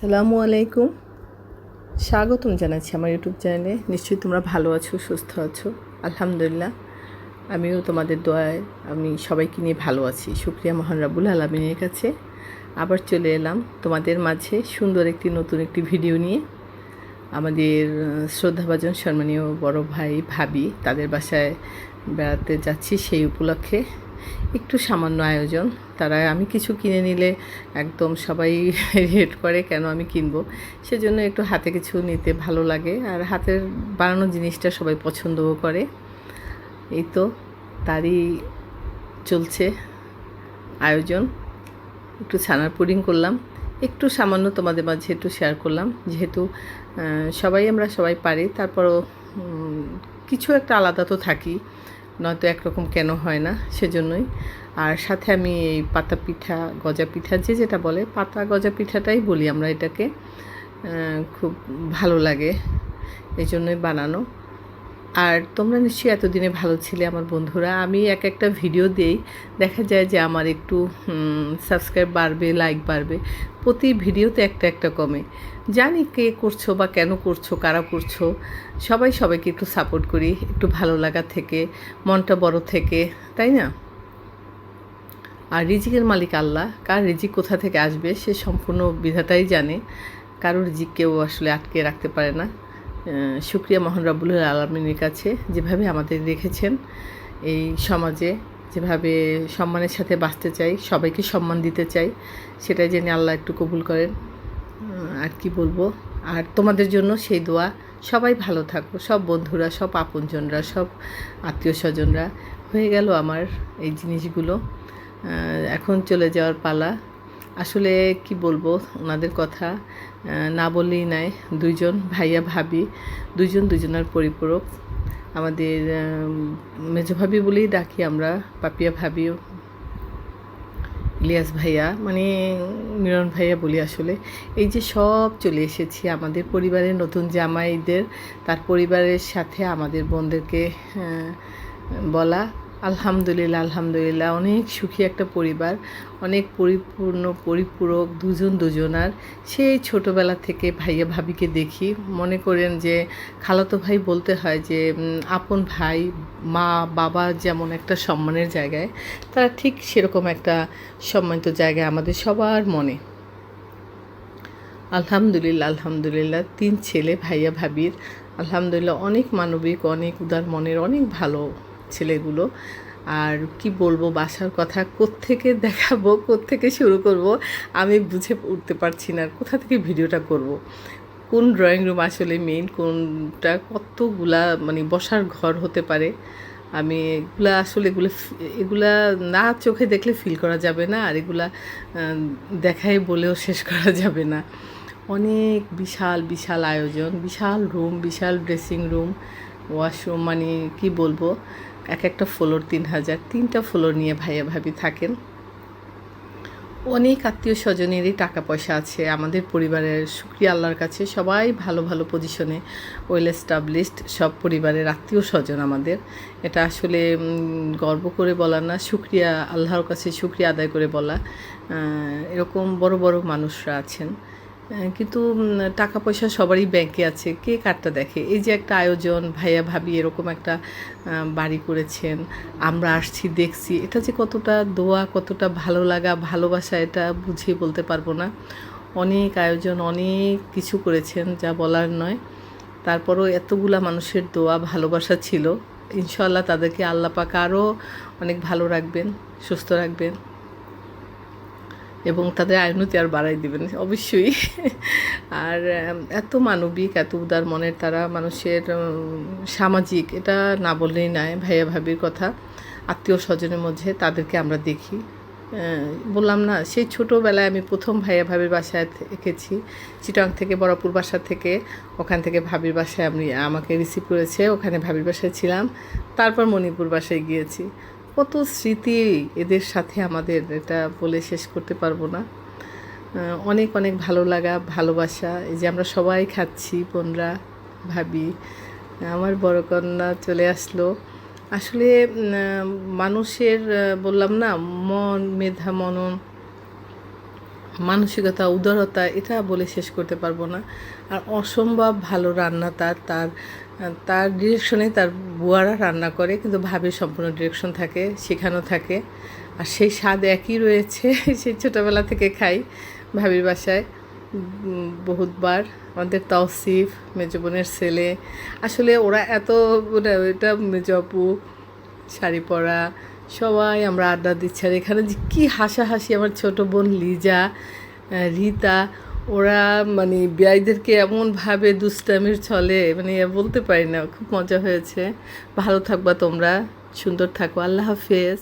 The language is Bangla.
সালামু আলাইকুম। স্বাগতম জানাচ্ছি আমার ইউটিউব চ্যানেলে। নিশ্চয়ই তোমরা ভালো আছো, সুস্থ আছো। আলহামদুলিল্লাহ, আমিও তোমাদের দোয়ায় আমি সবাইকে নিয়ে ভালো আছি। শুকরিয়া মহান রাব্বুল আলামিনের কাছে। আবার চলে এলাম তোমাদের মাঝে সুন্দর নতুন একটি ভিডিও নিয়ে। আমাদের শ্রদ্ধাভাজন সম্মানীয় বড় ভাই ভাবি তাদের বাসায় বেড়াতে যাচ্ছি, সেই উপলক্ষে একটু সামান্য আয়োজন। আমি কিছু কিনে নিলে একদম সবাই রেট করে কেন আমি কিনবো, সেজন্য একটু হাতে কিছু নিতে ভালো লাগে, আর হাতের বানানো জিনিসটা সবাই পছন্দও করে। এই তো তারই চলছে আয়োজন। একটু ছানার পুডিং করলাম, একটু সামান্য তোমাদের মাঝে একটু শেয়ার করলাম, যেহেতু আমরা সবাই পারি, তারপরও কিছু একটা আলাদা তো থাকি, নয়তো একরকম কেন হয় না, সেজন্যই। আর সাথে আমি এই পাতা পিঠা, গজা পিঠা, যেটা বলে পাতা গজা পিঠাটাই বলি আমরা এটাকে, খুব ভালো লাগে, এই জন্যই বানানো। আর তোমরা নিশ্চয়ই এতদিনে ভালো ছিলে আমার বন্ধুরা। আমি একটা ভিডিও দিই, দেখা যায় যে আমার একটু সাবস্ক্রাইব বাড়বে, লাইক বাড়বে, প্রতি ভিডিওতে একটা কমে। জানি কে করছো বা কেন করছো, কারা করছো, সবাইকে একটু সাপোর্ট করি, একটু ভালো লাগা থেকে, মনটা বড় থেকে, তাই না? আর রিজিকের মালিক আল্লাহ, কার রিজিক কোথা থেকে আসবে সে সম্পূর্ণ বিধাতাই জানে। কারোর রিজিক কেউ আসলে আটকে রাখতে পারে না। শুকরিয়া মহান রব্বুল আলামিনের কাছে, যেভাবে আমাদের রেখেছেন এই সমাজে, যেভাবে সম্মানের সাথে বাঁচতে চাই, সবাইকে সম্মান দিতে চাই, সেটাই যেন আল্লাহ একটু কবুল করেন। আর কি বলবো, আর তোমাদের জন্য সেই দোয়া। সবাই ভালো থাকো, সব বন্ধুরা, সব আপনজনরা, সব আত্মীয় স্বজনরা। হয়ে গেল আমার এই জিনিসগুলো, এখন চলে যাওয়ার পালা। আসলে কি বলবো ওনাদের কথা, না বললেই নাই। দুইজন ভাইয়া ভাবি, দুজনের পরিপূরক। আমাদের মেজো ভাবি বলেই ডাকি আমরা, পাপিয়া ভাবি, ইলিয়াস ভাইয়া, মানে মিলন ভাইয়া বলি আসলে। এই যে সব চলে এসেছি আমাদের পরিবারের নতুন জামাইদের, তার পরিবারের সাথে আমাদের বোনদেরকে বলা আলহামদুলিল্লাহ অনেক সুখী একটা পরিবার, অনেক পরিপূরক, দুজনার। সেই ছোটোবেলা থেকে ভাইয়া ভাবিকে দেখি, মনে করেন যে খালাতো ভাই বলতে হয় যে আপন ভাই, মা বাবা যেমন একটা সম্মানের জায়গায়, তারা ঠিক সেরকম একটা সম্মানিত জায়গায় আমাদের সবার মনে। আলহামদুলিল্লাহ 3 ছেলে ভাইয়া ভাবির, আলহামদুলিল্লাহ অনেক মানবিক, অনেক উদার মনের, অনেক ভালো ছেলেগুলো। আর কি বলবো বাসার কথা, কোত্থেকে দেখাবো, কোত্থেকে শুরু করব, আমি বুঝে উঠতে পারছি না কোথা থেকে ভিডিওটা করব। কোন ড্রয়িং রুম আসলে মেইন, কোনটা কতগুলা মানে বসার ঘর হতে পারে, আমি এগুলা না চোখে দেখলে ফিল করা যাবে না, আর এগুলা দেখাই বলেও শেষ করা যাবে না। অনেক বিশাল আয়োজন, বিশাল রুম, বিশাল ড্রেসিং রুম, ওয়াশরুম, মানে কি বলবো, একটা ফ্লোর 3000, 3টা ফ্লোর নিয়ে ভাইয়া ভাবি থাকেন। অনেক আত্মীয় স্বজনেরই টাকা পয়সা আছে আমাদের পরিবারের, শুকরিয়া আল্লাহর কাছে। সবাই ভালো পজিশনে, ওয়েল এস্টাবলিশড, সব পরিবারের আত্মীয় স্বজন আমাদের। এটা আসলে গর্ব করে বলা না, শুকরিয়া আল্লাহর কাছে, শুকরিয়া আদায় করে বলা। এরকম বড় মানুষরা আছেন, কিন্তু টাকা পয়সা সবারই ব্যাংকে আছে, কে কারটা দেখে। এই যে একটা আয়োজন, ভাইয়া ভাবি এরকম একটা বাড়ি করেছেন, আমরা আসছি দেখছি, এটা যে কতটা দোয়া, কতটা ভালো লাগা, ভালোবাসা, এটা বুঝিয়ে বলতে পারবো না। অনেক আয়োজন, অনেক কিছু করেছেন যা বলার নয়। তারপরও এতগুলা মানুষের দোয়া, ভালোবাসা ছিল। ইনশাআল্লাহ তাদেরকে আল্লাহ পাক আরও অনেক ভালো রাখবেন, সুস্থ রাখবেন, এবং তাদের আয়ুনতি আর বাড়াই দিবেন অবশ্যই। আর এত মানবিক, এত উদার মনের তারা, মানুষের সামাজিক, এটা না বললেই নয়। ভাইয়া ভাবির কথা, আত্মীয় স্বজনের মধ্যে তাদেরকে আমরা দেখি। বললাম না, সেই ছোটোবেলায় আমি প্রথম ভাইয়া ভাবির বাসায় থেকেছি, চিটাং থেকে, বড়পুর বাসা থেকে, ওখান থেকে ভাবির বাসায় আমাকে রিসিভ করেছে, ওখানে ভাবির বাসায় ছিলাম, তারপর মণিপুর বাসায় গিয়েছি। কত স্মৃতি এদের সাথে আমাদের, এটা বলে শেষ করতে পারবো না। অনেক ভালো লাগা, ভালোবাসা। এই যে আমরা সবাই খাচ্ছি, বোনরা, ভাবি, আমার বড় কন্যা চলে আসলো। আসলে মানুষের বললাম না, মন, মেধা, মনন, মানসিকতা, উদারতা, এটা বলে শেষ করতে পারবো না। আর অসম্ভব ভালো রান্না তার তার তার ডিরেকশনে তার বুয়ারা রান্না করে, কিন্তু ভাবির সম্পূর্ণ ডিরেকশন থাকে, শেখানো থাকে। আর সেই স্বাদ একই রয়েছে। সেই ছোটোবেলা থেকে খাই ভাবির বাসায় বহুতবার। আমাদের তৌসিফ, মেজো বোনের ছেলে, আসলে ওরা এত এটা মেজো আপু, শাড়ি পরা, সবাই আমরা আড্ডা দিচ্ছি। আর এখানে যে কী হাসাহাসি, আমার ছোটো বোন লিজা, রীতা, ওরা মানে বিয়াইদেরকে এমনভাবে দুষ্টামির ছলে, মানে বলতে পারি না, খুব মজা হয়েছে। ভালো থাকবা তোমরা, সুন্দর থাকো, আল্লাহ হাফেজ।